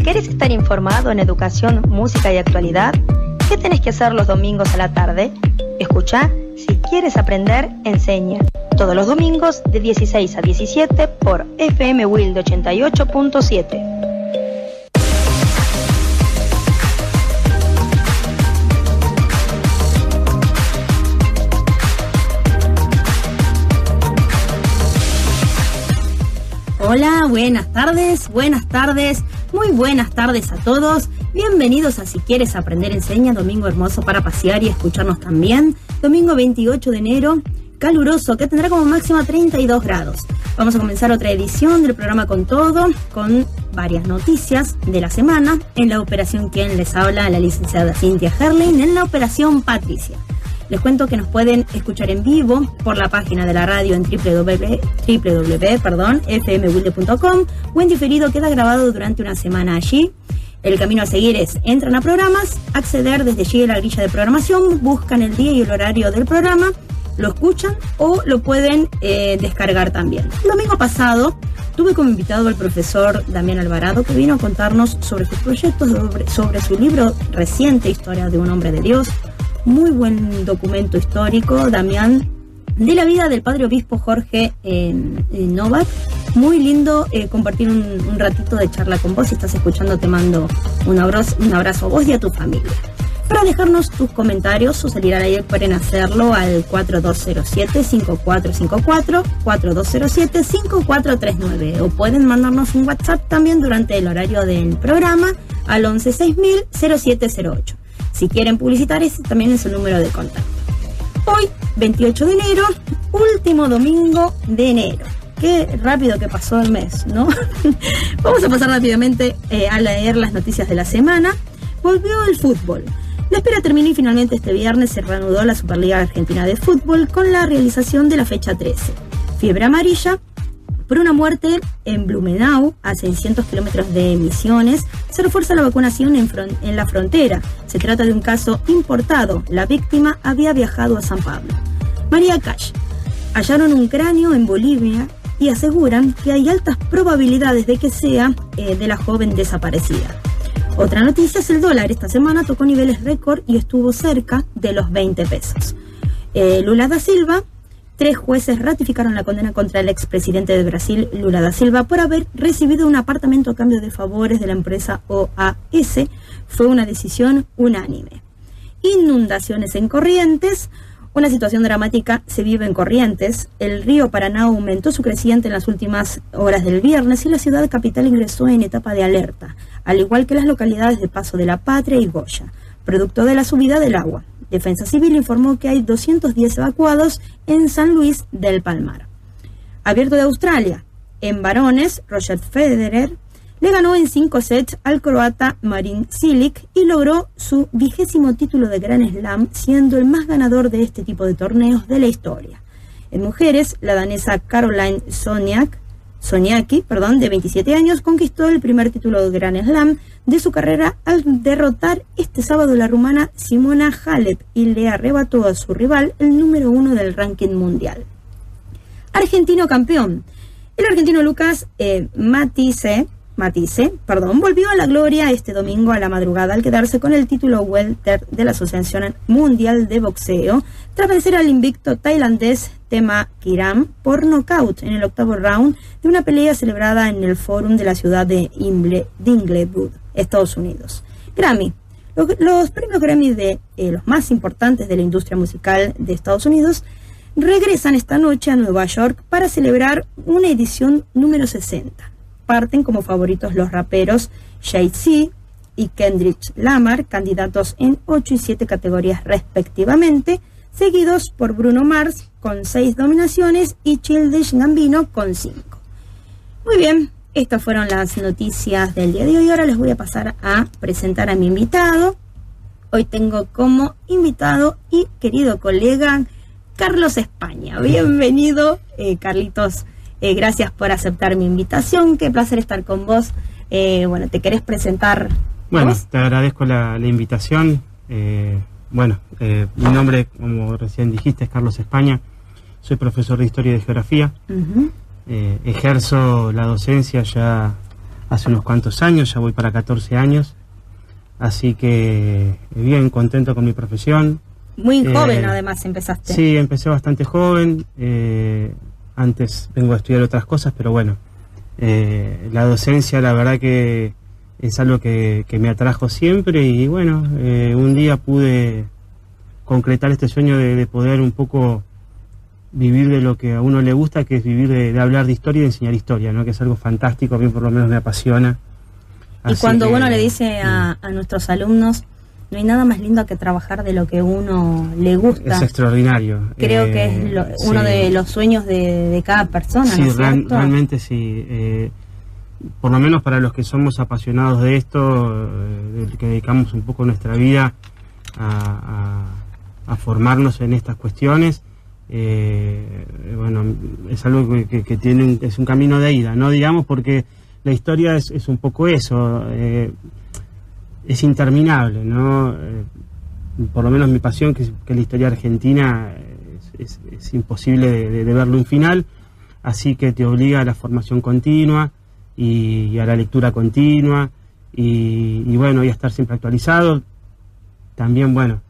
¿Querés estar informado en educación, música y actualidad? ¿Qué tenés que hacer los domingos a la tarde? Escuchá Si Quieres Aprender, Enseña. Todos los domingos de 16 a 17 por FM Wilde 88.7. Hola, buenas tardes, muy buenas tardes a todos. Bienvenidos a Si Quieres Aprender Enseña, domingo hermoso para pasear y escucharnos también. Domingo 28 de enero, caluroso, que tendrá como máxima 32 grados. Vamos a comenzar otra edición del programa Con Todo, con varias noticias de la semana. En la operación, quien les habla, la licenciada Cintia Herlein. En la operación, Patricia. Les cuento que nos pueden escuchar en vivo por la página de la radio en www.fmwilde.com o en diferido queda grabado durante una semana allí. El camino a seguir es: entran a programas, acceder desde allí a la grilla de programación, buscan el día y el horario del programa, lo escuchan o lo pueden descargar también. El domingo pasado tuve como invitado al profesor Damián Alvarado, que vino a contarnos sobre sus proyectos, sobre su libro reciente, Historia de un Hombre de Dios. Muy buen documento histórico, Damián, de la vida del padre obispo Jorge Novak. Muy lindo compartir un ratito de charla con vos. Si estás escuchando, te mando un abrazo a vos y a tu familia. Para dejarnos tus comentarios o salir al aire, pueden hacerlo al 4207-5454, 4207-5439, o pueden mandarnos un WhatsApp también durante el horario del programa al 116000-0708. Si quieren publicitar, ese también es el número de contacto. Hoy, 28 de enero, último domingo de enero. Qué rápido que pasó el mes, ¿no? Vamos a pasar rápidamente a leer las noticias de la semana. Volvió el fútbol. La espera terminó y finalmente este viernes se reanudó la Superliga Argentina de Fútbol con la realización de la fecha 13. Fiebre amarilla. Por una muerte en Blumenau, a 600 kilómetros de Misiones, se refuerza la vacunación en la frontera. Se trata de un caso importado. La víctima había viajado a San Pablo. María Cash. Hallaron un cráneo en Bolivia y aseguran que hay altas probabilidades de que sea de la joven desaparecida. Otra noticia es el dólar. Esta semana tocó niveles récord y estuvo cerca de los 20 pesos. Lula da Silva. 3 jueces ratificaron la condena contra el expresidente de Brasil, Lula da Silva, por haber recibido un apartamento a cambio de favores de la empresa OAS. Fue una decisión unánime. Inundaciones en Corrientes. Una situación dramática se vive en Corrientes. El río Paraná aumentó su creciente en las últimas horas del viernes y la ciudad capital ingresó en etapa de alerta, al igual que las localidades de Paso de la Patria y Goya, producto de la subida del agua. Defensa Civil informó que hay 210 evacuados en San Luis del Palmar. Abierto de Australia. En varones, Roger Federer le ganó en 5 sets al croata Marin Cilic y logró su 20º título de Grand Slam, siendo el más ganador de este tipo de torneos de la historia. En mujeres, la danesa Caroline Wozniacki, de 27 años, conquistó el primer título de Grand Slam de su carrera al derrotar este sábado a la rumana Simona Halep y le arrebató a su rival el número 1 del ranking mundial. Argentino campeón. El argentino Lucas Matisse, volvió a la gloria este domingo a la madrugada al quedarse con el título welter de la Asociación Mundial de Boxeo tras vencer al invicto tailandés Thema Kiram por nocaut en el 8º round de una pelea celebrada en el Fórum de la ciudad de Inglewood, Estados Unidos. Grammy. Los premios Grammy de los más importantes de la industria musical de Estados Unidos regresan esta noche a Nueva York para celebrar una edición número 60. Parten como favoritos los raperos Jay-Z y Kendrick Lamar, candidatos en 8 y 7 categorías respectivamente, seguidos por Bruno Mars con 6 nominaciones y Childish Gambino con 5. Muy bien, estas fueron las noticias del día de hoy. Ahora les voy a pasar a presentar a mi invitado. Hoy tengo como invitado y querido colega Carlos España. Bienvenido, Carlitos. Gracias por aceptar mi invitación. Qué placer estar con vos. ¿Te querés presentar? Bueno, ¿vos? Te agradezco la invitación. Mi nombre, como recién dijiste, es Carlos España. Soy profesor de Historia y de Geografía. Ejerzo la docencia ya hace unos cuantos años, ya voy para 14 años, así que bien contento con mi profesión. Muy joven además empezaste. Sí, empecé bastante joven, antes vengo a estudiar otras cosas, pero bueno, la docencia la verdad que es algo que me atrajo siempre y bueno, un día pude concretar este sueño de poder un poco vivir de lo que a uno le gusta, que es vivir de hablar de historia y de enseñar historia, ¿no? Que es algo fantástico, a mí por lo menos me apasiona. Y cuando uno le dice a nuestros alumnos, no hay nada más lindo que trabajar de lo que uno le gusta. Es extraordinario. Creo que es uno de los sueños de cada persona, sí, ¿no es cierto? Realmente sí. Por lo menos para los que somos apasionados de esto, que dedicamos un poco nuestra vida a formarnos en estas cuestiones, bueno, es algo que tiene es un camino de ida, ¿no? Digamos, porque la historia es un poco eso, es interminable, ¿no? Por lo menos mi pasión, que la historia argentina es imposible de verlo en final, así que te obliga a la formación continua y a la lectura continua y bueno, y a estar siempre actualizado. También, bueno,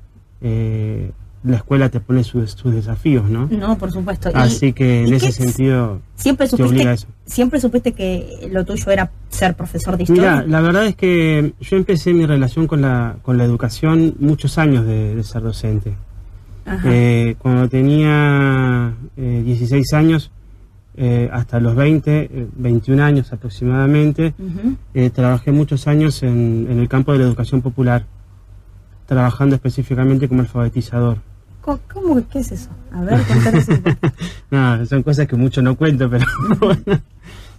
la escuela te pone sus desafíos, ¿no? No, por supuesto. Así que en ese sentido te obliga a eso. ¿Siempre supiste que lo tuyo era ser profesor de historia? Mira, la verdad es que yo empecé mi relación con la educación muchos años de ser docente. Cuando tenía 16 años, hasta los 21 años aproximadamente, trabajé muchos años en el campo de la educación popular, trabajando específicamente como alfabetizador. ¿Cómo? ¿Qué es eso? A ver, contanos un poco. No, son cosas que mucho no cuento, pero bueno,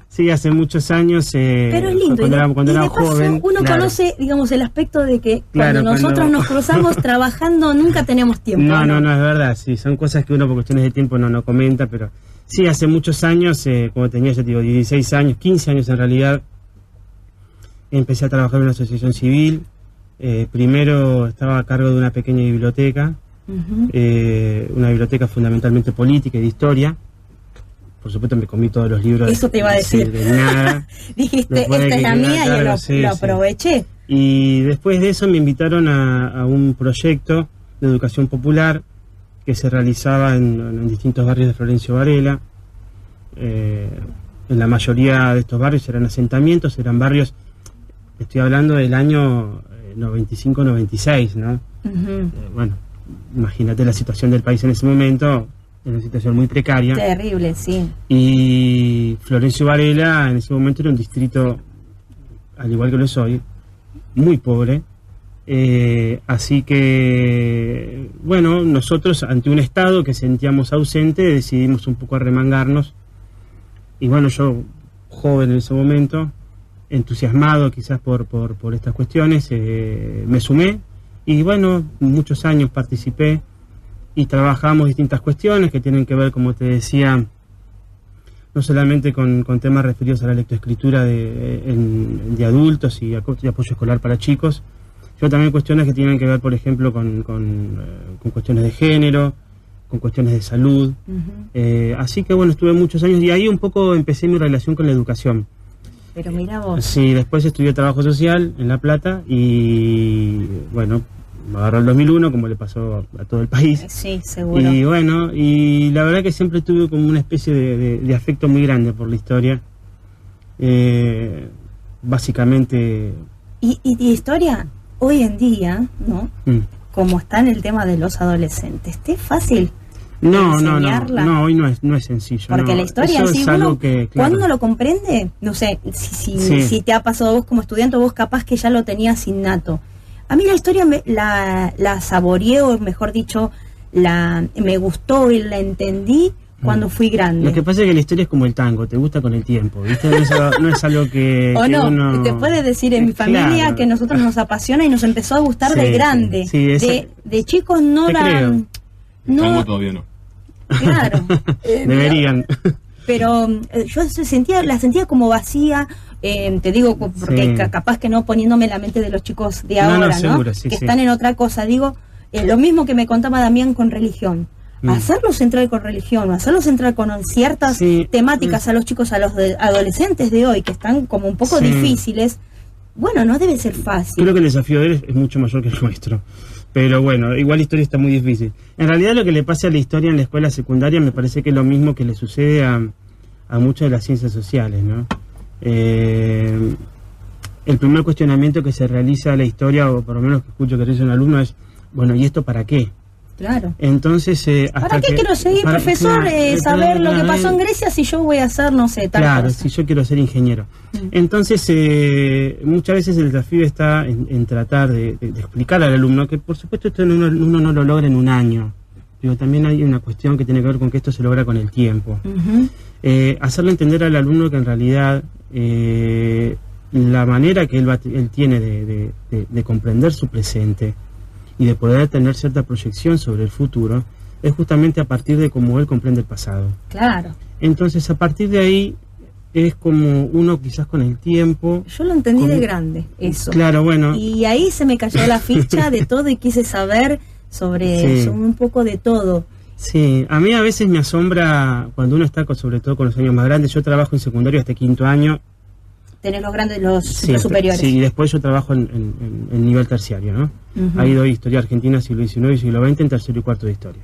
sí, hace muchos años. Pero es lindo. Cuando era joven. Uno conoce, digamos, el aspecto de que cuando nosotros nos cruzamos trabajando nunca tenemos tiempo. No, es verdad, sí, son cosas que uno por cuestiones de tiempo no comenta, pero sí, hace muchos años, cuando tenía, ya te digo, 16 años, 15 años en realidad, empecé a trabajar en una asociación civil. Primero estaba a cargo de una pequeña biblioteca, una biblioteca fundamentalmente política y de historia. Por supuesto me comí todos los libros. Eso te iba a decir. De nada. Dijiste, esta es la mía y lo aproveché. Y después de eso me invitaron a un proyecto de educación popular que se realizaba en distintos barrios de Florencio Varela. En la mayoría de estos barrios eran asentamientos, eran barrios, estoy hablando del año 95-96, ¿no? Bueno, imagínate la situación del país en ese momento, en una situación muy precaria. Terrible, sí. Y Florencio Varela en ese momento era un distrito, al igual que lo es hoy, muy pobre. Así que, bueno, nosotros ante un Estado que sentíamos ausente decidimos un poco arremangarnos. Y bueno, yo, joven en ese momento, entusiasmado quizás por estas cuestiones, me sumé y bueno, muchos años participé y trabajamos distintas cuestiones que tienen que ver, como te decía, no solamente con temas referidos a la lectoescritura de adultos y apoyo escolar para chicos, sino también cuestiones que tienen que ver, por ejemplo, con cuestiones de género, con cuestiones de salud. Así que bueno, estuve muchos años y ahí un poco empecé mi relación con la educación. Pero mira vos. Sí, después estudié trabajo social en La Plata y bueno, me agarró el 2001 como le pasó a todo el país. Sí, seguro. Y bueno, y la verdad que siempre tuve como una especie de afecto muy grande por la historia. Básicamente... ¿Y historia hoy en día, no? Como está en el tema de los adolescentes, ¿es fácil? No, hoy no es sencillo. Porque la historia eso sí, es algo que, claro, cuando uno lo comprende, no sé, si te ha pasado a vos como estudiante, vos capaz que ya lo tenías innato. A mí la historia la saboreé, o mejor dicho, me gustó y la entendí cuando fui grande. Lo que pasa es que la historia es como el tango, te gusta con el tiempo, ¿viste? No es algo que... O que no, uno... te puedes decir en mi familia, claro, que a nosotros nos apasiona y nos empezó a gustar de grande. Sí, de chicos no eran... No, todavía no. Claro. Deberían. Pero yo la sentía como vacía, te digo, porque capaz que no poniéndome en la mente de los chicos de ahora, seguro, sí, que están en otra cosa. Digo, lo mismo que me contaba Damián con religión. hacerlo central con religión, hacerlo central con ciertas temáticas a los chicos, a los adolescentes de hoy, que están como un poco difíciles, bueno, no debe ser fácil. Creo que el desafío de él es mucho mayor que el nuestro. Pero bueno, igual la historia está muy difícil. En realidad lo que le pasa a la historia en la escuela secundaria me parece que es lo mismo que le sucede a muchas de las ciencias sociales, ¿no? El primer cuestionamiento que se realiza a la historia, o por lo menos que escucho que realiza un alumno, es, bueno, ¿y esto para qué? Claro. Entonces, ¿para qué quiero seguir, profesor, saber lo que pasó en Grecia si yo voy a hacer, no sé, tal cosa? Si yo quiero ser ingeniero. Entonces, muchas veces el desafío está en tratar de explicar al alumno que, por supuesto, esto uno no lo logra en un año. Pero también hay una cuestión que tiene que ver con que esto se logra con el tiempo. Hacerle entender al alumno que en realidad la manera que él tiene de comprender su presente y de poder tener cierta proyección sobre el futuro, es justamente a partir de cómo él comprende el pasado. Claro. Entonces, a partir de ahí, es como uno quizás con el tiempo... Yo lo entendí de grande, eso. Claro, bueno. Y ahí se me cayó la ficha de todo y quise saber sobre un poco de todo. Sí, a mí a veces me asombra cuando uno está, sobre todo con los años más grandes. Yo trabajo en secundario hasta quinto año. Tenés los grandes, los superiores. Sí, y después yo trabajo en nivel terciario, ¿no? Ahí doy historia argentina, siglo XIX y siglo XX, en tercero y cuarto de historia.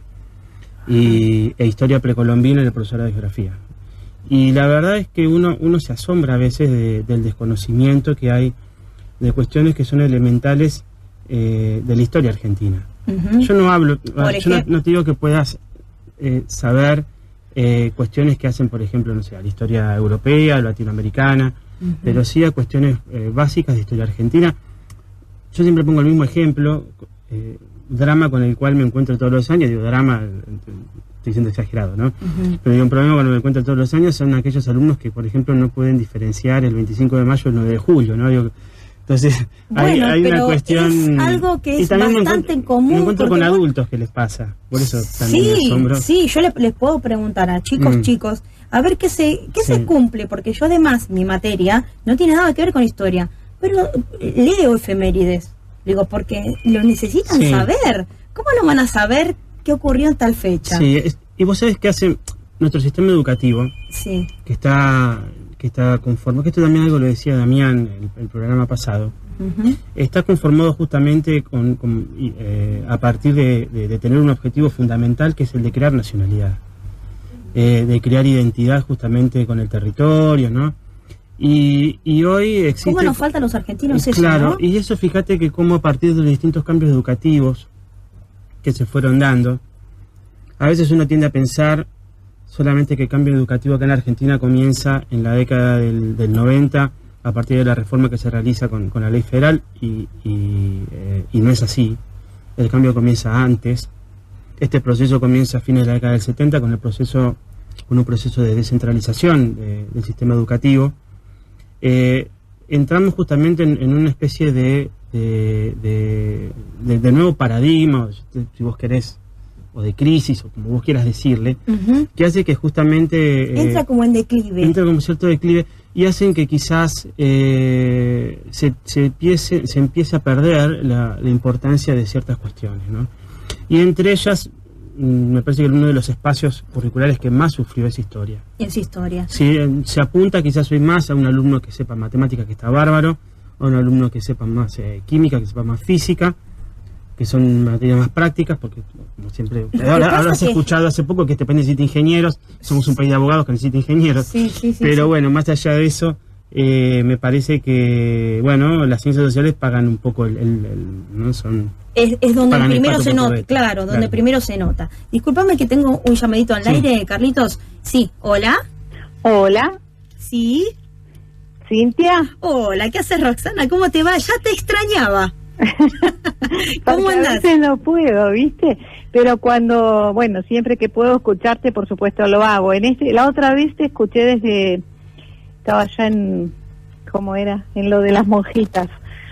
E historia precolombina en el profesorado de geografía. Y la verdad es que uno se asombra a veces del desconocimiento que hay de cuestiones que son elementales de la historia argentina. Yo no hablo, no te digo que puedas saber cuestiones que hacen, por ejemplo, no sé, a la historia europea, latinoamericana, pero sí a cuestiones básicas de historia argentina. Yo siempre pongo el mismo ejemplo, drama con el cual me encuentro todos los años. Digo, drama, estoy siendo exagerado, ¿no? Pero digo, un problema cuando me encuentro todos los años son aquellos alumnos que, por ejemplo, no pueden diferenciar el 25 de mayo y el 9 de julio, ¿no? Digo, entonces, bueno, hay una cuestión... es algo que es bastante en común. Me encuentro con adultos que les pasa, por eso también me asombro. Sí, yo les puedo preguntar a chicos, a ver qué se cumple, porque yo además, mi materia no tiene nada que ver con historia, pero leo efemérides, digo, porque lo necesitan saber. ¿Cómo no van a saber qué ocurrió en tal fecha? Sí, y vos sabés qué hace nuestro sistema educativo, que está conformado, que esto también algo lo decía Damián el programa pasado, está conformado justamente a partir de tener un objetivo fundamental, que es el de crear nacionalidad, de crear identidad justamente con el territorio, ¿no? Y hoy existe... ¿Cómo nos faltan los argentinos eso, claro, ¿no? Y eso, fíjate que como a partir de los distintos cambios educativos que se fueron dando, a veces uno tiende a pensar solamente que el cambio educativo acá en la Argentina comienza en la década del 90, a partir de la reforma que se realiza con la ley federal, y no es así. El cambio comienza antes. Este proceso comienza a fines de la década del 70 con un proceso de descentralización del sistema educativo. Entramos justamente en una especie de nuevo paradigma, si vos querés, o de crisis, o como vos quieras decirle, que hace que justamente... entra como en declive. Entra como cierto declive, y hacen que quizás se empiece a perder la importancia de ciertas cuestiones, ¿no? Y entre ellas, me parece que uno de los espacios curriculares que más sufrió es historia. Es historia. Sí, se apunta quizás hoy más a un alumno que sepa matemática, que está bárbaro, a un alumno que sepa más química, que sepa más física, que son materias más prácticas, porque como siempre, ahora has escuchado hace poco que este país necesita ingenieros, somos un país de abogados que necesita ingenieros, pero bueno, más allá de eso, me parece que, bueno, las ciencias sociales pagan un poco ¿no? Es donde primero se nota, claro, donde primero se nota. Discúlpame que tengo un llamadito al aire, Carlitos. Sí, hola. Hola. Sí. Cintia. Hola, ¿qué haces, Roxana? ¿Cómo te va? Ya te extrañaba. ¿Cómo andás? A veces no puedo, ¿viste? Pero cuando, bueno, siempre que puedo escucharte, por supuesto lo hago. La otra vez te escuché estaba allá ¿cómo era? En lo de las monjitas,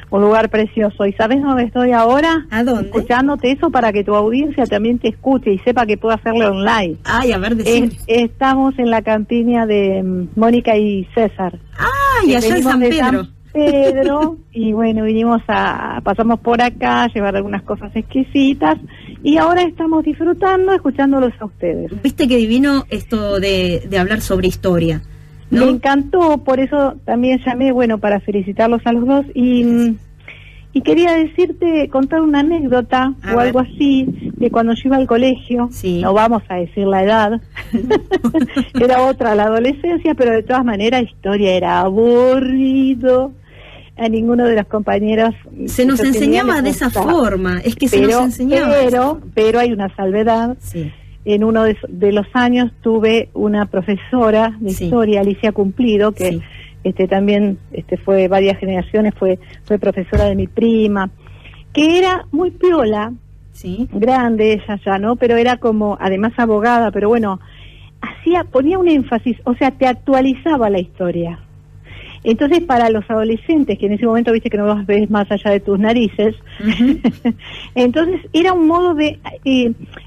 un lugar precioso. ¿Y sabes dónde estoy ahora? ¿A dónde? Escuchándote eso para que tu audiencia también te escuche y sepa que puedo hacerlo online. Ay, a ver, decime. Estamos en la campiña de Mónica y César. Ay, allá en San Pedro. Pedro, y bueno, pasamos por acá a llevar algunas cosas exquisitas, y ahora estamos disfrutando, escuchándolos a ustedes. Viste qué divino esto de hablar sobre historia, ¿no? Me encantó, por eso también llamé, bueno, para felicitarlos a los dos, y quería contar una anécdota o algo así, de cuando yo iba al colegio. Sí. No vamos a decir la edad, era otra la adolescencia, pero de todas maneras historia era aburrido, a ninguno de los compañeros se nos enseñaba de esa forma, es que se nos enseñaba. Pero hay una salvedad. Sí. En uno de los años tuve una profesora de historia, Alicia Cumplido, que también fue varias generaciones, fue profesora de mi prima, que era muy piola, grande ella ya, ¿no? Pero era como, además abogada, pero bueno, ponía un énfasis, o sea, te actualizaba la historia. Entonces, para los adolescentes, que en ese momento viste que no los ves más allá de tus narices, entonces era un modo de...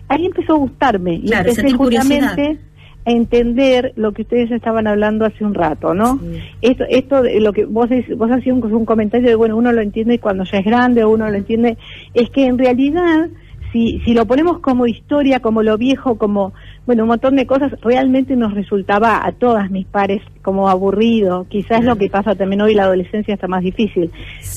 ahí empezó a gustarme, claro, y empecé justamente a entender lo que ustedes estaban hablando hace un rato, ¿no? Sí. Esto de lo que vos hacías un comentario de, bueno, uno lo entiende cuando ya es grande, o uno lo entiende, es que en realidad, si lo ponemos como historia, como lo viejo, como, bueno, un montón de cosas, realmente nos resultaba a todas mis pares como aburrido. Quizás lo que pasa también hoy, la adolescencia está más difícil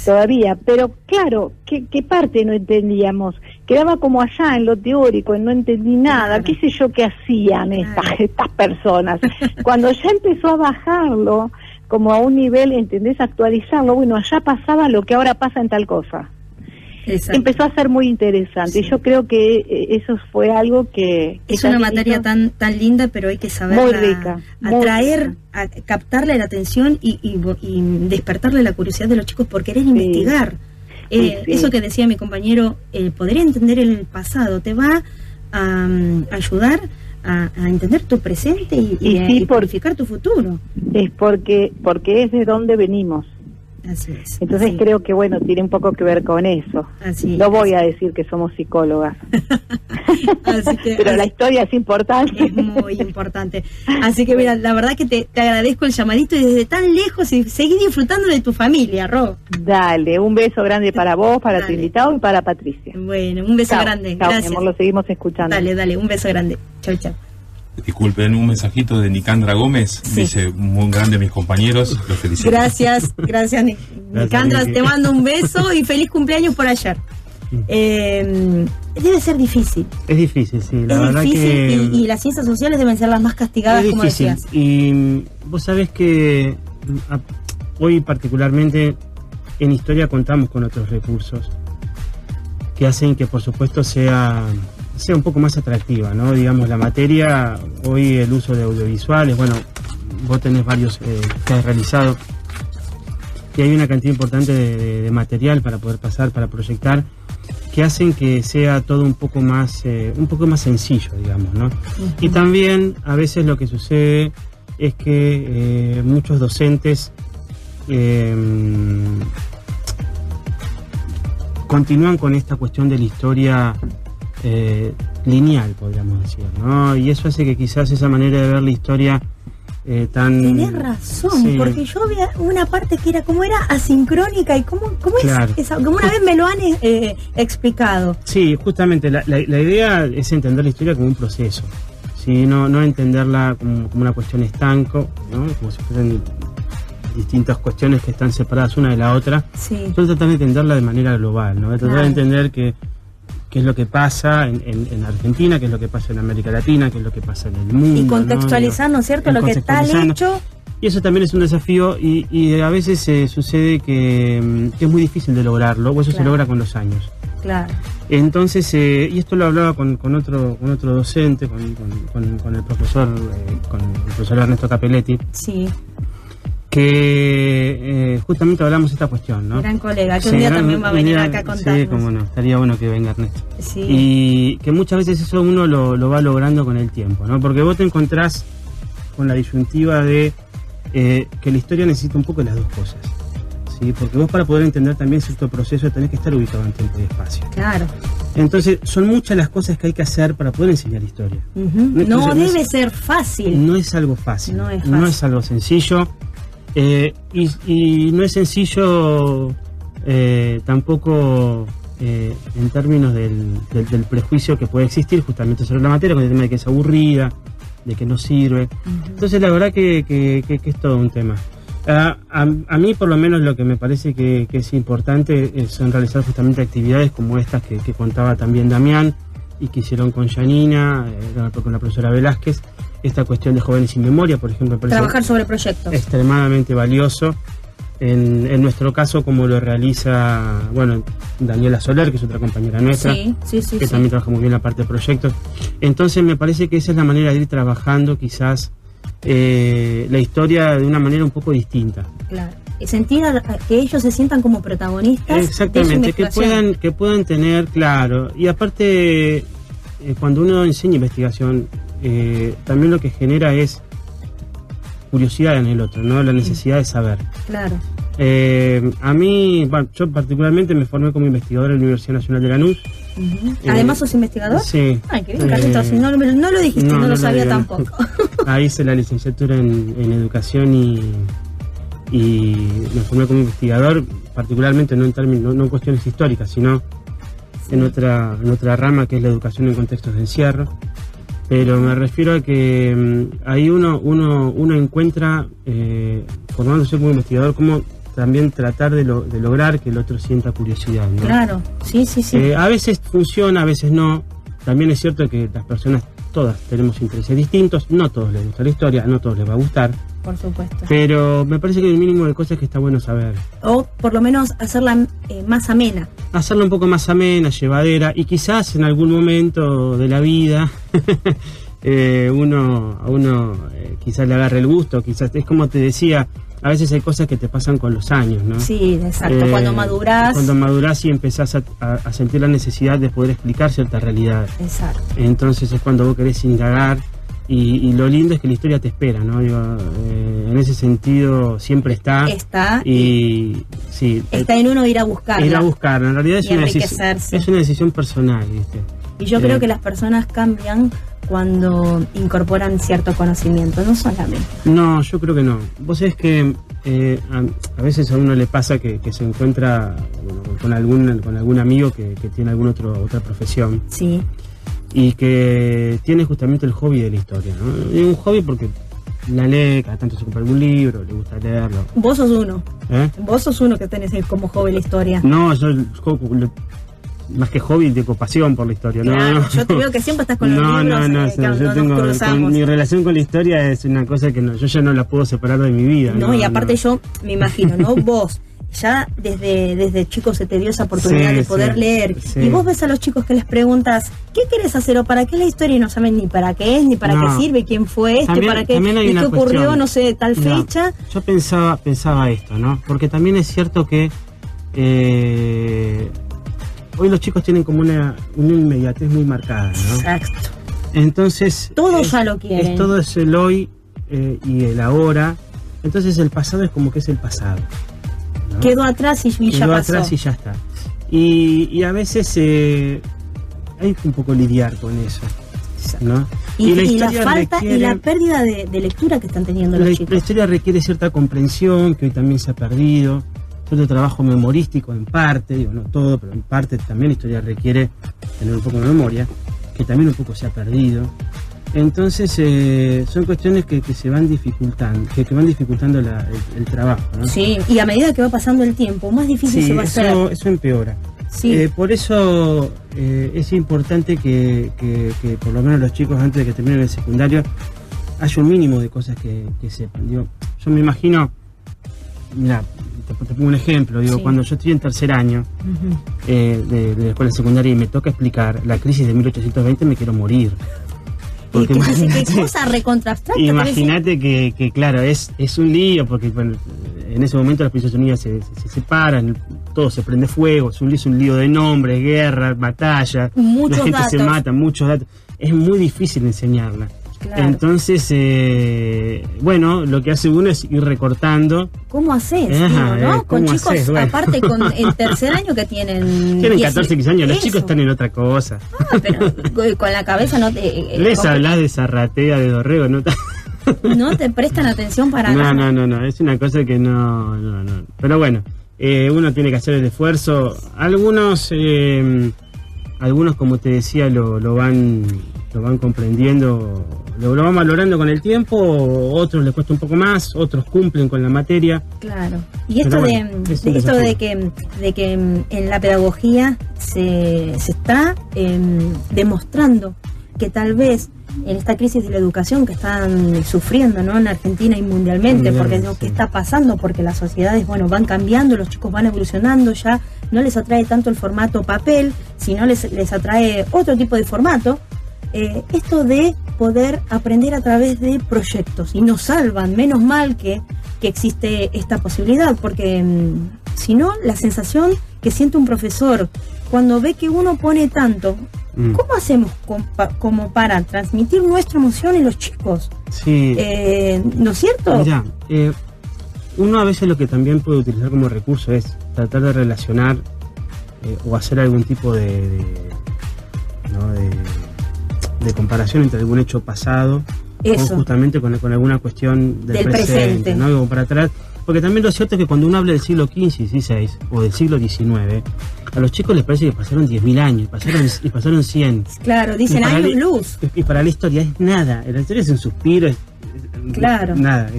todavía, pero claro, ¿qué parte no entendíamos? Quedaba como allá en lo teórico, no entendí nada, qué sé yo qué hacían estas personas. Cuando ya empezó a bajarlo, como a un nivel, ¿entendés? Actualizarlo, bueno, allá pasaba lo que ahora pasa en tal cosa. Exacto. Empezó a ser muy interesante, y yo creo que eso fue algo que es una materia tan linda, pero hay que saberla, muy rica, atraer, a captarle la atención y despertarle la curiosidad de los chicos por querer investigar. Eso que decía mi compañero, poder entender el pasado te va a ayudar a entender tu presente y purificar tu futuro. Es porque es de donde venimos. Así es. Entonces creo que, bueno, tiene un poco que ver con eso. No voy a decir que somos psicólogas. Pero la historia es importante. Es muy importante. Así que mira, la verdad que te agradezco el llamadito, y desde tan lejos, y seguí disfrutando de tu familia, Ro. Dale, un beso grande para vos, para tu invitado y para Patricia. Bueno, un beso grande. Chao, gracias. Mi amor, lo seguimos escuchando. Dale, un beso grande. Chau. Disculpen, un mensajito de Nicandra Gómez, dice, muy grande mis compañeros, los felicito. Gracias Nicandra, te mando un beso y feliz cumpleaños por ayer. Debe ser difícil. Es difícil, sí, la verdad difícil, que... y las ciencias sociales deben ser las más castigadas, como decías. Y vos sabés que hoy particularmente en historia contamos con otros recursos que hacen que, por supuesto, sea un poco más atractiva, ¿no? Digamos, la materia, hoy el uso de audiovisuales, bueno, vos tenés varios que has realizado, y hay una cantidad importante de material para poder pasar, para proyectar, que hacen que sea todo un poco más sencillo, digamos, ¿no? Y también a veces lo que sucede es que muchos docentes continúan con esta cuestión de la historia lineal, podríamos decir, ¿no? Y eso hace que quizás esa manera de ver la historia Tenés razón, porque yo había una parte que era como era asincrónica, y cómo es esa, como una vez me lo han explicado. Sí, justamente la idea es entender la historia como un proceso, ¿sí? No entenderla como una cuestión estanco, ¿no? Como si fueran distintas cuestiones que están separadas una de la otra. Solo tratar de entenderla de manera global, ¿no? Tratar de entender qué es lo que pasa en Argentina, qué es lo que pasa en América Latina, qué es lo que pasa en el mundo. Y contextualizar, ¿no es cierto?, lo que está hecho. Y eso también es un desafío, y a veces sucede que es muy difícil de lograrlo, o eso se logra con los años. Claro. Entonces, y esto lo hablaba con otro docente, con el profesor Ernesto Capelletti. Sí. Que justamente hablamos de esta cuestión, ¿no? Gran colega, que un día también va a venir acá a contarnos. Sí, cómo no, estaría bueno que venga Ernesto. Sí. Y que muchas veces eso uno lo va logrando con el tiempo, ¿no? Porque vos te encontrás con la disyuntiva de que la historia necesita un poco de las dos cosas, ¿sí? Porque vos, para poder entender también cierto proceso, tenés que estar ubicado en tiempo y espacio. Claro. Entonces, son muchas las cosas que hay que hacer para poder enseñar historia. No debe ser fácil. No es algo fácil. No es algo sencillo. Y no es sencillo tampoco en términos del prejuicio que puede existir justamente sobre la materia, con el tema de que es aburrida, de que no sirve. Entonces la verdad que es todo un tema. A mí por lo menos lo que me parece que es importante son realizar justamente actividades como estas que contaba también Damián y que hicieron con Janina, con la profesora Velázquez, esta cuestión de jóvenes sin memoria, por ejemplo, me parece trabajar sobre proyectos extremadamente valioso. En nuestro caso, como lo realiza, bueno, Daniela Soler, que es otra compañera nuestra, que también trabaja muy bien la parte de proyectos. Entonces me parece que esa es la manera de ir trabajando quizás la historia de una manera un poco distinta. Claro. Sentir que ellos se sientan como protagonistas. Exactamente, de su que puedan tener, claro. Y aparte, cuando uno enseña investigación, también lo que genera es curiosidad en el otro, ¿no? La necesidad de saber. Claro. A mí, bueno, yo particularmente me formé como investigador en la Universidad Nacional de Lanús. ¿Además sos investigador? Sí. Ay, qué bien, Carlitos, si no lo dijiste, no lo sabía tampoco. Ahí hice la licenciatura en educación y me formé como investigador, particularmente no en cuestiones históricas, sino en otra rama que es la educación en contextos de encierro. Pero me refiero a que ahí uno encuentra, formándose como investigador, cómo también tratar de lograr que el otro sienta curiosidad, ¿no? Claro, sí. A veces funciona, a veces no. También es cierto que las personas todas tenemos intereses distintos, no a todos les gusta la historia, no a todos les va a gustar. Por supuesto. Pero me parece que hay un mínimo de cosas que está bueno saber. O por lo menos hacerla más amena. Hacerla un poco más amena, llevadera, y quizás en algún momento de la vida uno quizás le agarre el gusto, quizás es como te decía, a veces hay cosas que te pasan con los años, ¿no? Sí, exacto, cuando madurás y empezás a sentir la necesidad de poder explicar cierta realidad. Exacto. Entonces es cuando vos querés indagar. Y lo lindo es que la historia te espera, ¿no? Digo, en ese sentido siempre está. Y sí. Está en uno ir a buscarla. Ir a buscarla. En realidad es una decisión personal, ¿viste? Y yo creo que las personas cambian cuando incorporan cierto conocimiento, no solamente. No, yo creo que no. Vos sabés que a veces a uno le pasa que se encuentra con algún amigo que tiene otra profesión. Sí. Y que tiene justamente el hobby de la historia, ¿no? Y un hobby porque la lee, cada tanto se compra algún libro, le gusta leerlo. Vos sos uno. Vos sos uno que tenés como hobby la historia. No, yo más que hobby tengo pasión por la historia. Claro, yo te veo que siempre estás con los libros. Yo tengo mi relación con la historia es una cosa que yo ya no la puedo separar de mi vida. Y aparte yo me imagino, ¿no? Vos ya desde chicos se te dio esa oportunidad de poder leer. Y vos ves a los chicos que les preguntas, ¿qué querés hacer o para qué la historia? Y no saben ni para qué es, ni para qué sirve, quién fue para qué, y qué ocurrió, no sé, tal fecha. Yo pensaba esto, ¿no? Porque también es cierto que hoy los chicos tienen como una inmediatez muy marcada, ¿no? Exacto. Entonces todos ya lo quieren. Todo es el hoy y el ahora. Entonces el pasado es como que es el pasado, ¿no? Quedó atrás y ya pasó. Atrás y ya está. Y a veces hay que un poco lidiar con eso, ¿no? Y la falta y la pérdida de lectura que están teniendo los chicos. La historia requiere cierta comprensión que hoy también se ha perdido. Yo trabajo memorístico en parte, digo no todo, pero en parte también la historia requiere tener un poco de memoria, que también un poco se ha perdido. Entonces son cuestiones que se van dificultando, que van dificultando el trabajo, ¿no? Sí, y a medida que va pasando el tiempo, más difícil se va a hacer. Eso empeora. Sí. Por eso es importante que por lo menos los chicos antes de que terminen el secundario haya un mínimo de cosas que sepan. Digo, yo me imagino, mira, te pongo un ejemplo, cuando yo estoy en tercer año de la escuela secundaria y me toca explicar la crisis de 1820, me quiero morir. Porque qué cosa recontra abstracta. Imagínate que claro, es un lío, porque bueno, en ese momento las Princesas Unidas se separan, todo se prende fuego, es un lío de nombres, guerra, batalla, la gente se mata, muchos datos. Es muy difícil enseñarla. Claro. Entonces, bueno, lo que hace uno es ir recortando. ¿Cómo haces? ¿No? Con chicos, bueno. Aparte en tercer año que tienen 14, 15 años, los chicos están en otra cosa. Pero con la cabeza no te... Les hablas de Zarratea, de Dorrego, ¿no? No te prestan atención para nada. No, es una cosa que no. Pero bueno, uno tiene que hacer el esfuerzo. Algunos, como te decía, lo van comprendiendo, lo van valorando con el tiempo, otros les cuesta un poco más, otros cumplen con la materia. Claro. Y esto de que en la pedagogía se está demostrando que tal vez en esta crisis de la educación que están sufriendo, ¿no?, en Argentina y mundialmente, porque lo que está pasando, porque las sociedades, van cambiando, los chicos van evolucionando, ya no les atrae tanto el formato papel, sino les atrae otro tipo de formato. Esto de poder aprender a través de proyectos, y nos salvan, menos mal que existe esta posibilidad, porque si no, la sensación que siente un profesor cuando ve que uno pone tanto, ¿cómo hacemos como para transmitir nuestra emoción en los chicos? Sí. ¿No es cierto? Mirá, uno a veces lo que también puede utilizar como recurso es tratar de relacionar o hacer algún tipo de comparación entre algún hecho pasado justamente con alguna cuestión del presente, ¿no? Como para atrás. Porque también lo cierto es que cuando uno habla del siglo XV y XVI o del siglo XIX, a los chicos les parece que pasaron 10.000 años, y pasaron 100. Claro, dicen años luz. Y para la historia es nada, la historia es un suspiro, claro. Nada,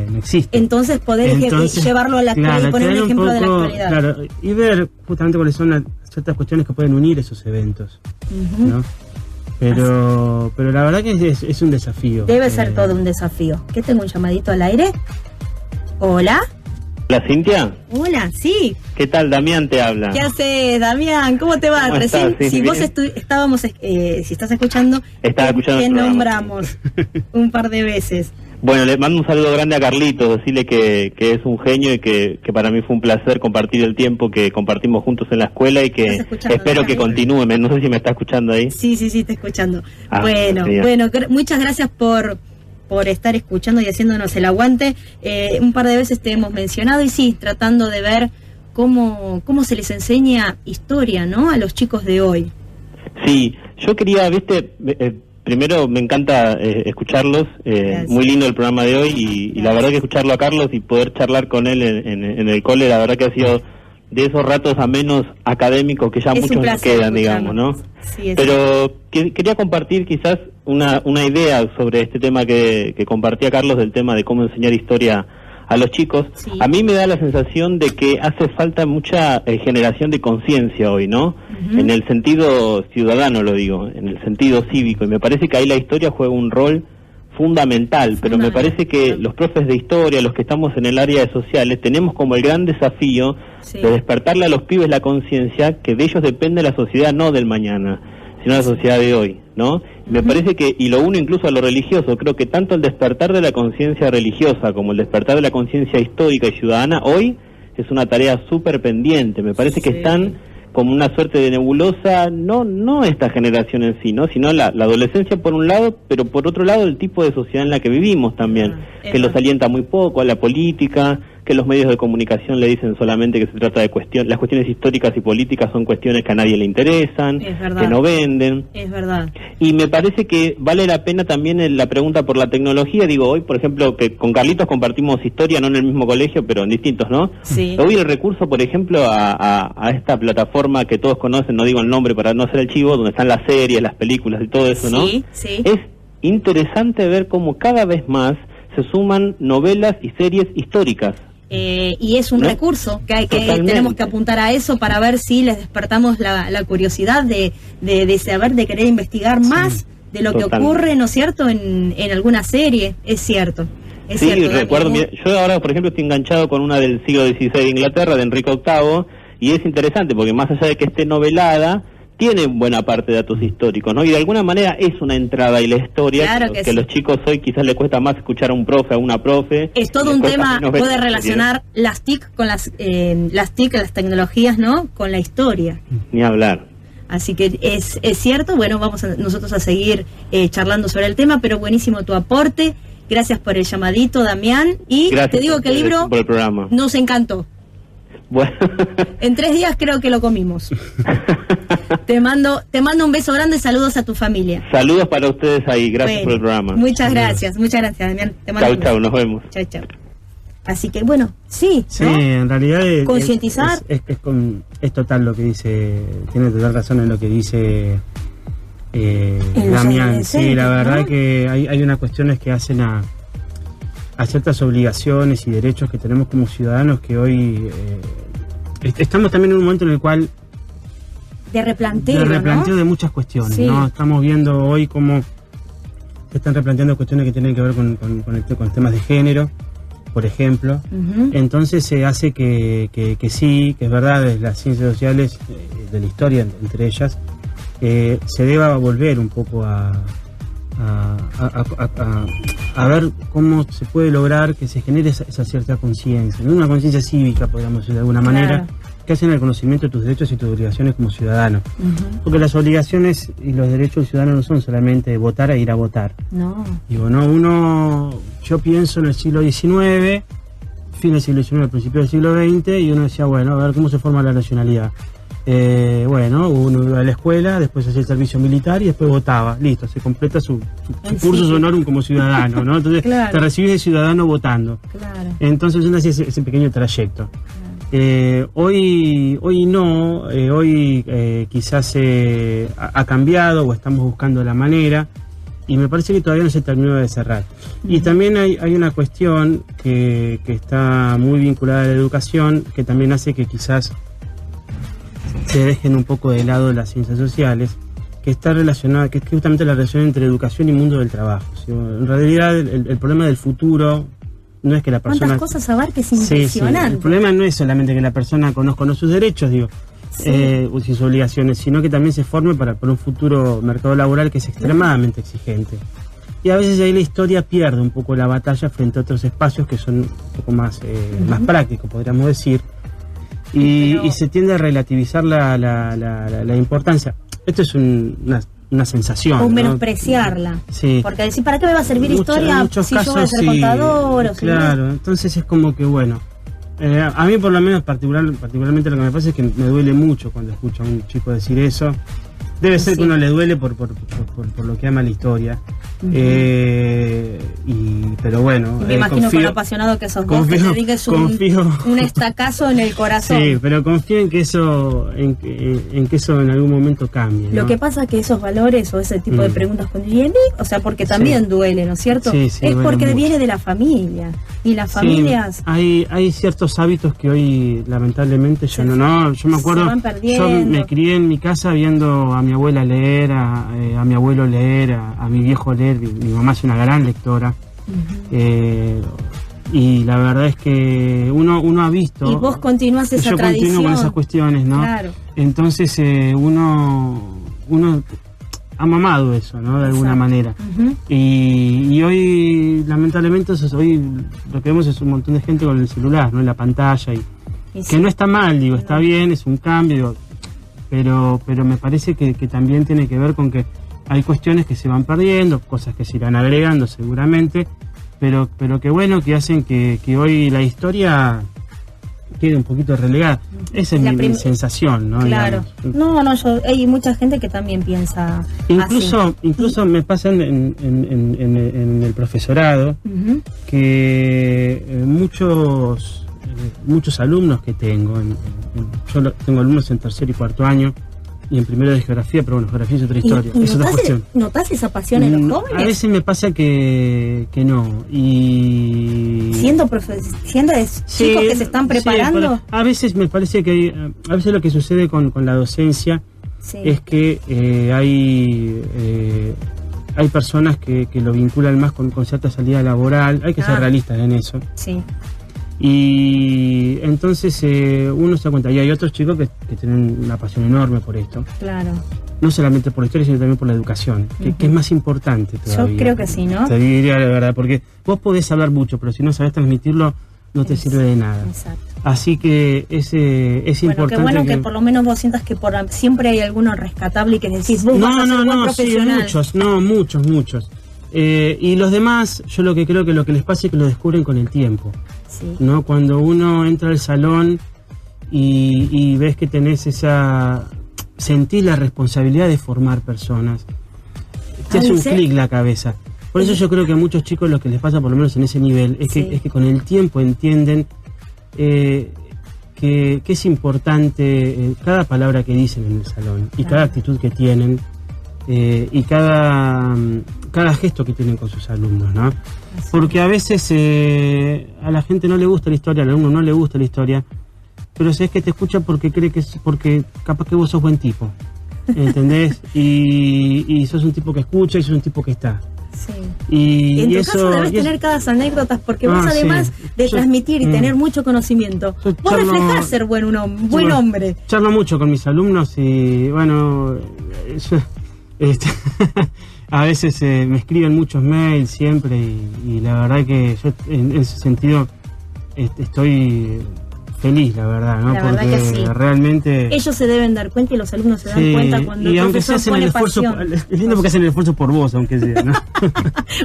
no existe. Entonces poder llevarlo a la actualidad y poner un ejemplo de la actualidad. Claro, y ver justamente cuáles son ciertas cuestiones que pueden unir esos eventos, ¿no? Pero la verdad que es un desafío. Debe ser todo un desafío. ¿Qué tengo un llamadito al aire? ¿Hola? Hola, Cintia. Hola, sí. ¿Qué tal? Damián te habla. ¿Qué haces, Damián? ¿Cómo te va? Recién, sí, si vos si estás escuchando, te nombramos un par de veces. Bueno, le mando un saludo grande a Carlitos, decirle que es un genio y que para mí fue un placer compartir el tiempo que compartimos juntos en la escuela y que espero que continúe. No sé si me está escuchando ahí. Sí, te escuchando. Bueno, muchas gracias por estar escuchando y haciéndonos el aguante. Un par de veces te hemos mencionado y sí, tratando de ver cómo se les enseña historia, ¿no?, a los chicos de hoy. Sí, yo quería, primero me encanta escucharlos, muy lindo el programa de hoy y la verdad que escucharlo a Carlos y poder charlar con él en el cole, la verdad que ha sido de esos ratos a menos académicos que ya muchos nos quedan, digamos, ¿no? Sí, pero quería compartir quizás una idea sobre este tema que compartía Carlos, del tema de cómo enseñar historia a los chicos. Sí. A mí me da la sensación de que hace falta mucha generación de conciencia hoy, ¿no? En el sentido ciudadano, lo digo, en el sentido cívico, y me parece que ahí la historia juega un rol fundamental, pero me parece que los profes de historia, los que estamos en el área de sociales, tenemos como el gran desafío de despertarle a los pibes la conciencia que de ellos depende la sociedad, no del mañana, sino la sociedad de hoy, ¿no? Me parece que, y lo uno incluso a lo religioso, creo que tanto el despertar de la conciencia religiosa como el despertar de la conciencia histórica y ciudadana hoy es una tarea súper pendiente. Me parece que están como una suerte de nebulosa, no esta generación en sí, ¿no?, sino la adolescencia por un lado, pero por otro lado el tipo de sociedad en la que vivimos también, que los alienta muy poco a la política, que los medios de comunicación le dicen solamente que se trata de las cuestiones históricas y políticas son cuestiones que a nadie le interesan, que no venden. Es verdad. Y me parece que vale la pena también la pregunta por la tecnología. Digo, hoy, por ejemplo, que con Carlitos compartimos historia, no en el mismo colegio, pero en distintos, ¿no? Sí. Hoy el recurso, por ejemplo, a esta plataforma que todos conocen, no digo el nombre para no hacer el chivo, donde están las series, las películas y todo eso, ¿no? Sí. Es interesante ver cómo cada vez más se suman novelas y series históricas. Y es un recurso que tenemos que apuntar a eso para ver si les despertamos la curiosidad de saber, de querer investigar más de lo que ocurre, ¿no es cierto?, en alguna serie. Es cierto. Recuerdo, yo ahora, por ejemplo, estoy enganchado con una del siglo XVI de Inglaterra, de Enrique VIII, y es interesante porque más allá de que esté novelada, tiene buena parte de datos históricos, ¿no? Y de alguna manera es una entrada y la historia que a los chicos hoy quizás les cuesta más escuchar a un profe, a una profe. Es todo un tema, puede relacionar las TIC con las tecnologías, ¿no?, con la historia. Ni hablar. Así que es cierto. Bueno, vamos nosotros a seguir charlando sobre el tema, pero buenísimo tu aporte. Gracias por el llamadito, Damián. Y gracias, te digo que el libro por el programa. Nos encantó. Bueno. En 3 días creo que lo comimos. Te mando un beso grande, saludos a tu familia. Saludos para ustedes ahí, gracias por el programa. Muchas gracias, Damián. Chau, nos vemos. Chau. Así que bueno, sí, Sí, ¿no? en realidad Concientizar. Es total lo que dice, tiene total razón en lo que dice los Damián. Sí, la adolescentes, verdad ¿no? que hay unas cuestiones que hacen a ciertas obligaciones y derechos que tenemos como ciudadanos que hoy estamos también en un momento en el cual De replanteo, ¿no? de muchas cuestiones, Sí. ¿no? Estamos viendo hoy cómo se están replanteando cuestiones que tienen que ver con temas de género, por ejemplo. Ujú. Entonces se hace que sí, que es verdad, desde las ciencias sociales, de la historia entre ellas, se deba volver un poco a ver cómo se puede lograr que se genere esa cierta conciencia, ¿no? Una conciencia cívica, podríamos decir de alguna manera, que hacen el conocimiento de tus derechos y tus obligaciones como ciudadano. Ujú. Porque las obligaciones y los derechos del ciudadano no son solamente votar e ir a votar. No. Digo, no, yo pienso en el siglo XIX, fin del siglo XIX, principio del siglo XX, y uno decía, bueno, a ver cómo se forma la nacionalidad. Bueno, uno iba a la escuela, después hacía el servicio militar y después votaba. Listo, se completa su cursus honorum como ciudadano, ¿no? Entonces Claro. te recibís de ciudadano votando. Claro. Entonces uno hacía ese pequeño trayecto. Hoy no, hoy quizás ha cambiado o estamos buscando la manera, y me parece que todavía no se terminó de cerrar. Y también hay una cuestión que está muy vinculada a la educación, que también hace que quizás se dejen un poco de lado las ciencias sociales, que está relacionada, que es justamente la relación entre educación y mundo del trabajo. ¿Sí? En realidad el problema del futuro no es que la persona... ¿Cuántas cosas abarca? Es Sí, impresionante. el problema no es solamente que la persona conozca no sus derechos, digo, Sí. o sus obligaciones, sino que también se forme para un futuro mercado laboral que es extremadamente exigente. Y a veces ahí la historia pierde un poco la batalla frente a otros espacios que son un poco más, más prácticos, podríamos decir, y se tiende a relativizar la importancia. Esto es una sensación, O ¿no? menospreciarla. Sí. Porque decir, ¿para qué me va a servir historia En muchos si yo voy a casos, ser sí, contador? O claro, entonces es como que bueno, a mí por lo menos particularmente lo que me pasa es que me duele mucho cuando escucho a un chico decir eso. Debe ser que uno le duele por lo que ama la historia. Pero bueno, Me imagino con lo apasionado que sos vos, que te dediques un estacazo en el corazón. Sí, pero confío en que eso en que eso en algún momento cambie, ¿no? Lo que pasa es que esos valores o ese tipo de preguntas cuando vienen, o sea, porque también duele, ¿no es cierto? Sí, sí, es duele porque mucho. viene de la familia. Y las familias Sí, hay ciertos hábitos que hoy lamentablemente ya no, yo me acuerdo, se van perdiendo. yo me crié en mi casa viendo a mi abuela leer, a mi abuelo leer, a mi viejo leer, mi mamá es una gran lectora, y la verdad es que uno ha visto... Y vos continuás esa yo tradición. continúo con esas cuestiones, ¿no? Claro. Entonces uno ha mamado eso, ¿no? De alguna manera. Ujú. Y hoy, lamentablemente, hoy lo que vemos es un montón de gente con el celular, ¿no? En la pantalla, y Y que sí. no está mal, digo, está bien, es un cambio, digo, pero me parece que también tiene que ver con que hay cuestiones que se van perdiendo, cosas que se irán agregando seguramente, pero que bueno, que hacen que hoy la historia quede un poquito relegada. Esa es mi sensación, ¿no? Claro. Digamos. Hay mucha gente que también piensa Incluso me pasa en el profesorado Ujú. que muchos alumnos que tengo, yo tengo alumnos en tercer y cuarto año y en primero de geografía, pero bueno, geografía es otra historia, ¿Y es otra cuestión. ¿Notás esa pasión en los jóvenes? A veces me pasa que no, y... Siendo Sí, chicos que se están preparando. Sí, a veces me parece que a veces lo que sucede con la docencia Sí. es que hay personas que lo vinculan más con cierta salida laboral, hay que ser realistas en eso. Sí. Y entonces uno se da cuenta, y hay otros chicos que tienen una pasión enorme por esto, Claro. no solamente por la historia, sino también por la educación, que es más importante todavía. Yo creo que sí, ¿no? Te diría la verdad, porque vos podés hablar mucho, pero si no sabés transmitirlo, no te sirve de nada. Exacto. Así que es Bueno, importante. qué bueno que por lo menos vos sientas que siempre hay alguno rescatable y que decís, vos vas a ser buen sí, profesional. muchos. Y los demás, yo lo que creo que lo que les pasa es que lo descubren con el tiempo. Sí. ¿No? Cuando uno entra al salón y ves que tenés sentís la responsabilidad de formar personas, te hace un clic la cabeza. Por eso yo creo que a muchos chicos lo que les pasa, por lo menos en ese nivel, es que con el tiempo entienden que es importante cada palabra que dicen en el salón, y cada actitud que tienen, y cada gesto que tienen con sus alumnos, ¿no? Porque a veces a la gente no le gusta la historia, al alumno no le gusta la historia, pero sabes que te escucha porque cree que es porque capaz que vos sos buen tipo, ¿entendés? y sos un tipo que escucha y sos un tipo que está. Sí. Y en tu eso, caso debes tener cada anécdotas, porque vos además de transmitir y tener mucho conocimiento, vos reflejás ser buen hombre. Charlo mucho con mis alumnos y bueno, a veces me escriben muchos mails siempre y la verdad que yo en ese sentido estoy feliz, la verdad, ¿no? La verdad porque que sí. Realmente ellos se deben dar cuenta y los alumnos se dan cuenta cuando y el aunque se profesor hacen el pone esfuerzo, pasión. es lindo porque hacen el esfuerzo por vos, aunque sea, ¿no?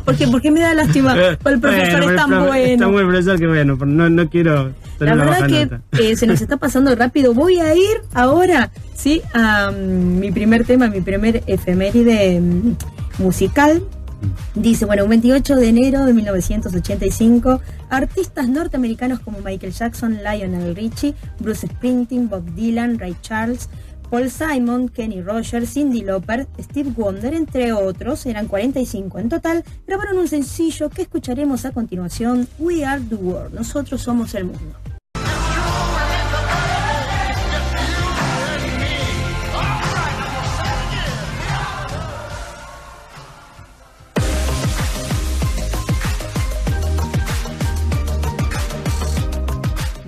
porque me da lástima, el profesor es tan bueno. Está muy profesor que bueno, no quiero tener la una verdad baja que se nos está pasando rápido. Voy a ir ahora, ¿sí? A mi primer tema, mi primer efeméride musical. Dice, bueno, un 28 de enero de 1985, artistas norteamericanos como Michael Jackson, Lionel Richie, Bruce Springsteen, Bob Dylan, Ray Charles, Paul Simon, Kenny Rogers, Cyndi Lauper, Steve Wonder, entre otros, eran 45 en total, grabaron un sencillo que escucharemos a continuación, We Are the World, nosotros somos el mundo.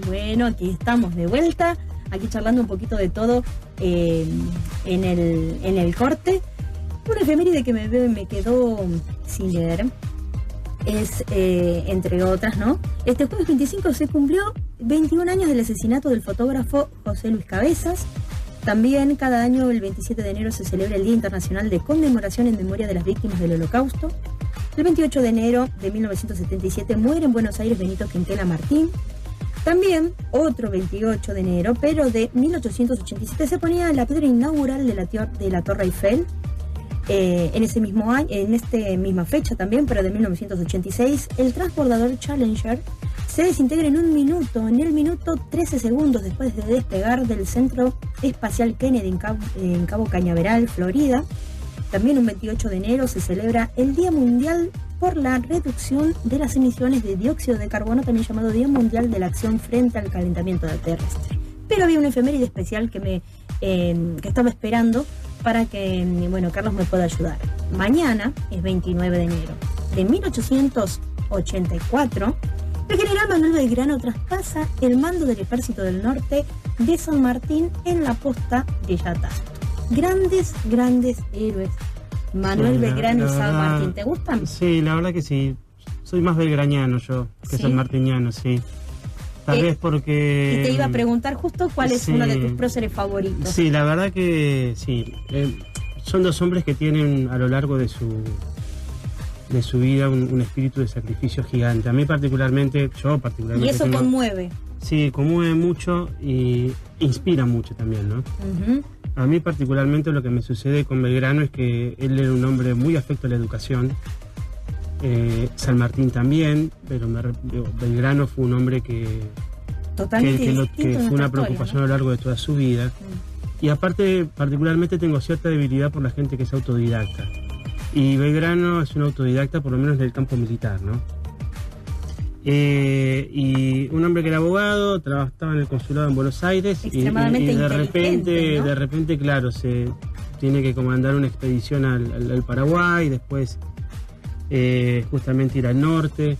Bueno, aquí estamos de vuelta, aquí charlando un poquito de todo en el corte. Una efeméride que me quedó sin leer es, entre otras, ¿no? Este jueves 25 se cumplió 21 años del asesinato del fotógrafo José Luis Cabezas. También cada año, el 27 de enero, se celebra el Día Internacional de Conmemoración en Memoria de las Víctimas del Holocausto. El 28 de enero de 1977 muere en Buenos Aires Benito Quintela Martín. También, otro 28 de enero, pero de 1887, se ponía la piedra inaugural de la Torre Eiffel. En ese mismo año, en esta misma fecha también, pero de 1986, el transbordador Challenger se desintegra en el minuto 13 segundos después de despegar del Centro Espacial Kennedy en Cabo Cañaveral, Florida. También un 28 de enero se celebra el Día Mundial por la reducción de las emisiones de dióxido de carbono, también llamado Día Mundial de la Acción frente al calentamiento terrestre. Pero había una efeméride especial que estaba esperando para que, bueno, Carlos me pueda ayudar. Mañana es 29 de enero de 1884. El general Manuel Belgrano traspasa el mando del Ejército del Norte de San Martín en la posta de Yatasto. Grandes héroes. Manuel Belgrano y San Martín, ¿te gustan? Sí, la verdad que sí. Soy más belgraniano yo que sanmartiniano, sí. Tal vez porque... Y te iba a preguntar justo cuál es uno de tus próceres favoritos. Sí, la verdad que sí. Son dos hombres que tienen a lo largo de su vida un espíritu de sacrificio gigante. A mí particularmente, Y eso conmueve. Sí, conmueve mucho y inspira mucho también, ¿no? Uh-huh. A mí particularmente lo que me sucede con Belgrano es que él era un hombre muy afecto a la educación. San Martín también, pero Belgrano fue un hombre que fue una preocupación, ¿no?, a lo largo de toda su vida. Y aparte, particularmente tengo cierta debilidad por la gente que es autodidacta. Y Belgrano es un autodidacta, por lo menos en el campo militar, ¿no? Y un hombre que era abogado, estaba en el consulado en Buenos Aires y de repente, claro, se tiene que comandar una expedición al Paraguay, después justamente ir al norte,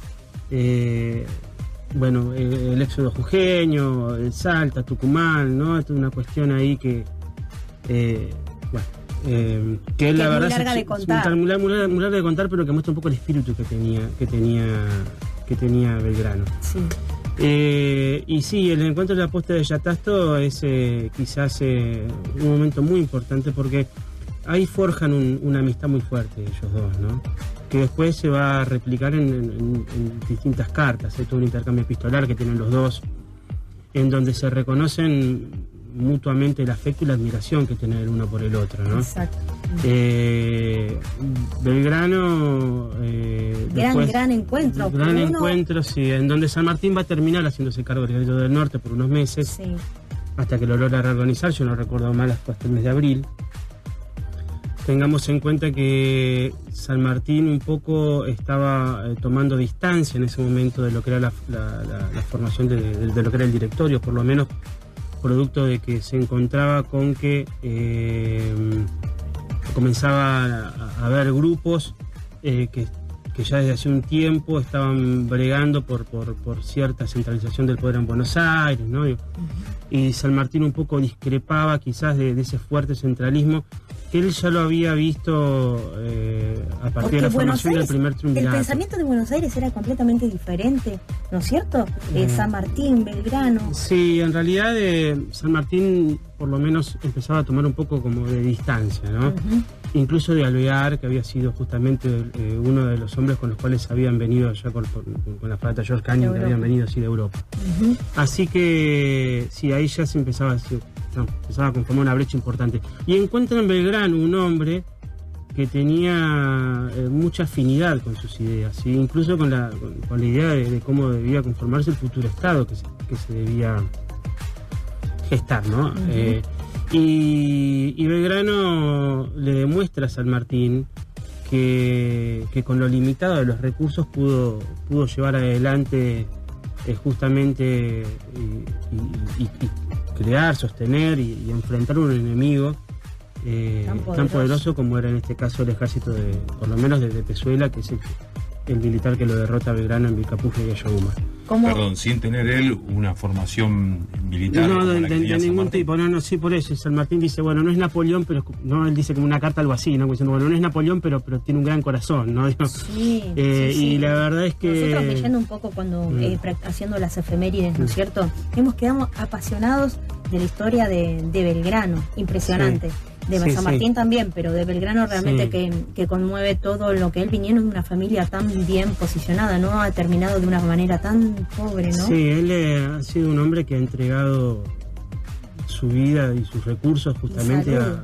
bueno, el éxodo jujeño, el Salta, Tucumán, ¿no? Es una cuestión ahí que que la verdad es muy larga de contar, pero que muestra un poco el espíritu que tenía Belgrano. Sí. Y sí, el encuentro de la posta de Yatasto es quizás un momento muy importante, porque ahí forjan una amistad muy fuerte ellos dos, ¿no? Que después se va a replicar en distintas cartas, todo un intercambio epistolar que tienen los dos. en donde se reconocen mutuamente el afecto y la admiración que tiene el uno por el otro, ¿no? Exacto. Belgrano... gran encuentro. Gran encuentro, sí, en donde San Martín va a terminar haciéndose cargo del Ejército del Norte por unos meses, sí, hasta que lo logra reorganizar, yo no recuerdo mal, hasta el mes de abril. Tengamos en cuenta que San Martín un poco estaba tomando distancia en ese momento de lo que era la formación de lo que era el directorio, por lo menos producto de que se encontraba con que comenzaba a haber grupos que ya desde hace un tiempo estaban bregando por cierta centralización del poder en Buenos Aires, ¿no? Y San Martín un poco discrepaba quizás de ese fuerte centralismo que él ya lo había visto a partir de la formación del primer triunvirato. El pensamiento de Buenos Aires era completamente diferente, ¿no es cierto? San Martín, Belgrano. Sí, en realidad San Martín por lo menos empezaba a tomar un poco como de distancia, ¿no? Incluso de Alvear, que había sido justamente uno de los hombres con los cuales habían venido ya con la fragata George Canning, que habían venido así de Europa. Así que sí, ahí ya se empezaba a conformar una brecha importante. Y encuentra en Belgrano un hombre que tenía mucha afinidad con sus ideas, ¿sí? Incluso con la idea de cómo debía conformarse el futuro Estado que se debía gestar, ¿no? Y Belgrano le demuestra a San Martín que con lo limitado de los recursos pudo llevar adelante justamente y crear, sostener y enfrentar un enemigo tan poderoso como era en este caso el ejército por lo menos de Pezuela, que es el militar que lo derrota a Belgrano en Vilcapugio y Ayohuma. Perdón, sin tener él una formación militar. No, de ningún tipo, sí, por eso. San Martín dice, bueno, no es Napoleón, pero no, él dice como una carta algo así, ¿no? Diciendo, bueno, no es Napoleón, pero tiene un gran corazón, ¿no? Sí, y la verdad es que... Nosotros leyendo un poco cuando haciendo las efemérides, ¿no es cierto? Hemos quedado apasionados de la historia de Belgrano, impresionante. De San Martín también, pero de Belgrano realmente que conmueve todo lo que él viniendo de una familia tan bien posicionada, ¿no? Ha terminado de una manera tan pobre, ¿no? Sí, él ha sido un hombre que ha entregado su vida y sus recursos justamente a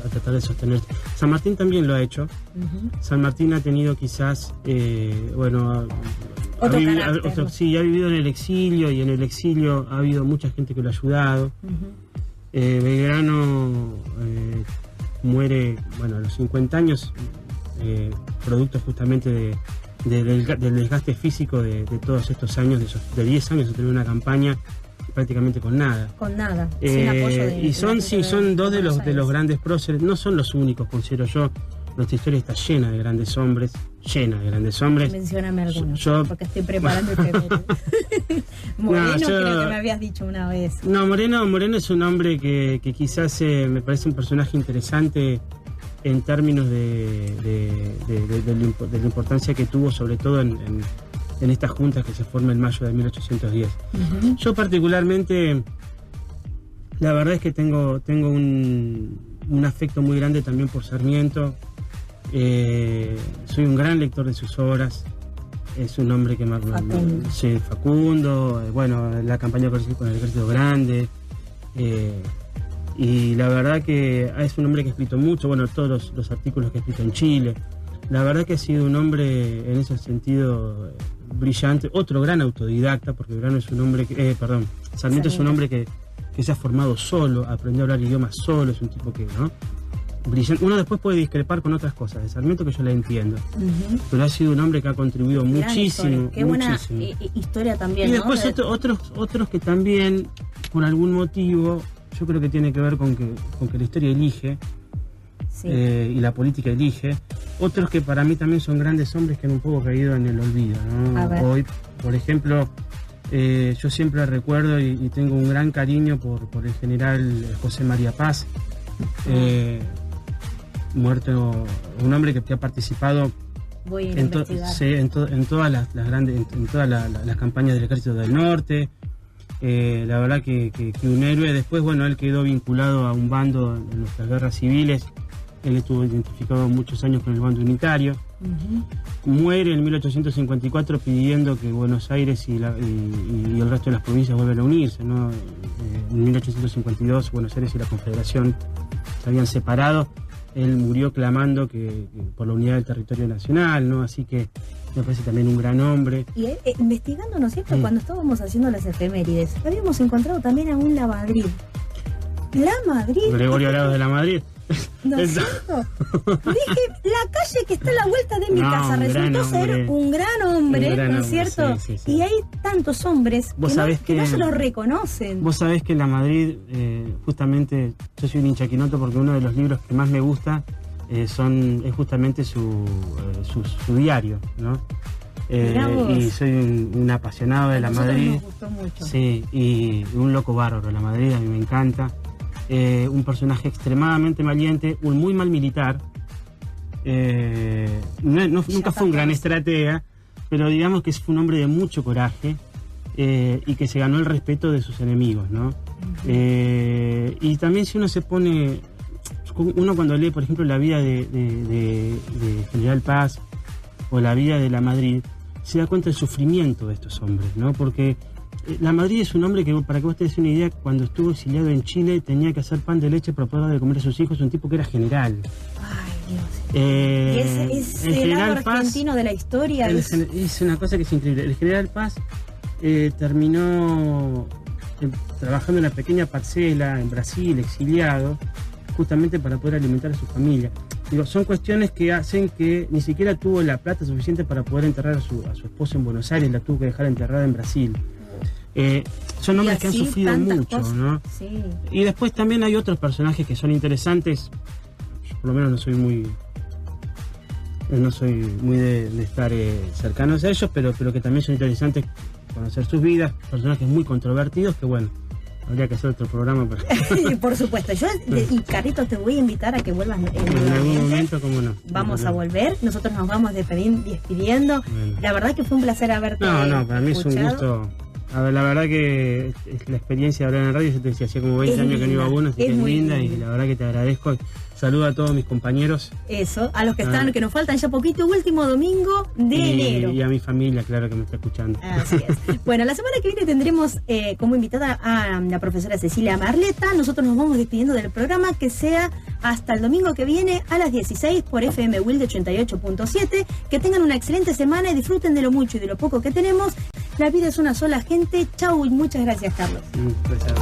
tratar de sostenerse. San Martín también lo ha hecho. San Martín ha tenido quizás, ha vivido en el exilio, y en el exilio ha habido mucha gente que lo ha ayudado. Belgrano muere a los 50 años, producto justamente del desgaste físico de todos estos años, de 10 años de tener una campaña prácticamente con nada. Sin apoyo y son dos de los grandes próceres, no son los únicos, considero yo. Nuestra historia está llena de grandes hombres. Mencióname algunos, porque estoy preparando el primero. Moreno, creo que me habías dicho una vez. No, Moreno es un hombre que quizás me parece un personaje interesante en términos de la importancia que tuvo, sobre todo en estas juntas que se forman en mayo de 1810. Yo particularmente, la verdad es que tengo un afecto muy grande también por Sarmiento. Soy un gran lector de sus obras. Es un hombre que Facundo, la campaña con el Ejército Grande, y la verdad que es un hombre que ha escrito mucho, todos los artículos que ha escrito en Chile. La verdad que ha sido un hombre en ese sentido brillante, otro gran autodidacta, porque Belgrano es un hombre Sarmiento es un hombre que se ha formado solo, aprendió a hablar idiomas solo, es un tipo que, ¿no? Brillante. Uno después puede discrepar con otras cosas de Sarmiento, que yo la entiendo, pero ha sido un hombre que ha contribuido muchísimo. Qué buena historia también. Y después otros que también, por algún motivo, yo creo que tiene que ver con que la historia elige, y la política elige. Otros que para mí también son grandes hombres que han un poco caído en el olvido, ¿no? Hoy, por ejemplo, yo siempre recuerdo y tengo un gran cariño por el general José María Paz, muerto, un hombre que ha participado en todas las grandes, en todas las campañas del Ejército del Norte. La verdad que un héroe. Después, él quedó vinculado a un bando en nuestras guerras civiles. Él estuvo identificado muchos años con el bando unitario. Muere en 1854 pidiendo que Buenos Aires y el resto de las provincias vuelvan a unirse, ¿no? En 1852 Buenos Aires y la Confederación se habían separado. Él murió clamando que por la unidad del territorio nacional, ¿no? Así que me parece también un gran hombre. Y investigando, ¿no es cierto? Cuando estábamos haciendo las efemérides, habíamos encontrado también a un La Madrid. La Madrid. Gregorio Arauz de La Madrid. ¿No es cierto? Dije, la calle que está a la vuelta de mi casa resultó ser un gran hombre, ¿no es cierto? Sí. Y hay tantos hombres que no se los reconocen. Vos sabés que en La Madrid, justamente, yo soy un hincha quinoto porque uno de los libros que más me gusta es justamente su diario, ¿no? Y soy un apasionado de La Madrid. Nos gustó mucho. Sí, y un loco bárbaro. La Madrid a mí me encanta. Un personaje extremadamente valiente, un muy mal militar. Nunca fue un gran estratega, pero digamos que fue un hombre de mucho coraje y que se ganó el respeto de sus enemigos, ¿no? Y también si uno se pone, uno cuando lee, por ejemplo, la vida de General Paz o la vida de La Madrid, se da cuenta del sufrimiento de estos hombres, ¿no? Porque La Madrid es un hombre que, para que vos te des una idea, cuando estuvo exiliado en Chile tenía que hacer pan de leche para poder dar de comer a sus hijos, un tipo que era general. Ay, Dios. Es el lado argentino de la historia. Es una cosa que es increíble. El General Paz terminó trabajando en una pequeña parcela en Brasil, exiliado, justamente para poder alimentar a su familia. Digo, son cuestiones que hacen que ni siquiera tuvo la plata suficiente para poder enterrar a su esposa en Buenos Aires, la tuvo que dejar enterrada en Brasil. Son hombres que han sufrido mucho, ¿no? Sí. Y después también hay otros personajes que son interesantes. Yo por lo menos no soy muy de estar cercanos a ellos, pero que también son interesantes conocer sus vidas. Personajes muy controvertidos que, bueno, habría que hacer otro programa para... Por supuesto. Y Carlitos, te voy a invitar a que vuelvas en algún momento, ¿cómo no? Vamos a volver. Nosotros nos vamos despidiendo. Bueno. La verdad que fue un placer haberte No, para mí es un gusto. A ver, la verdad que la experiencia de hablar en radio, yo te decía, hacía como 20 años que no iba a uno, así que es linda y la verdad que te agradezco. Saludo a todos mis compañeros. Eso, a los que están, que nos faltan ya poquito, último domingo de enero. Y a mi familia, claro, que me está escuchando. Así es. Bueno, la semana que viene tendremos como invitada a la profesora Cecilia Marleta. Nosotros nos vamos despidiendo del programa, que sea hasta el domingo que viene a las 16 por FM Wilde 88.7. Que tengan una excelente semana y disfruten de lo mucho y de lo poco que tenemos. La vida es una sola, gente. Chau y muchas gracias, Carlos. Gracias.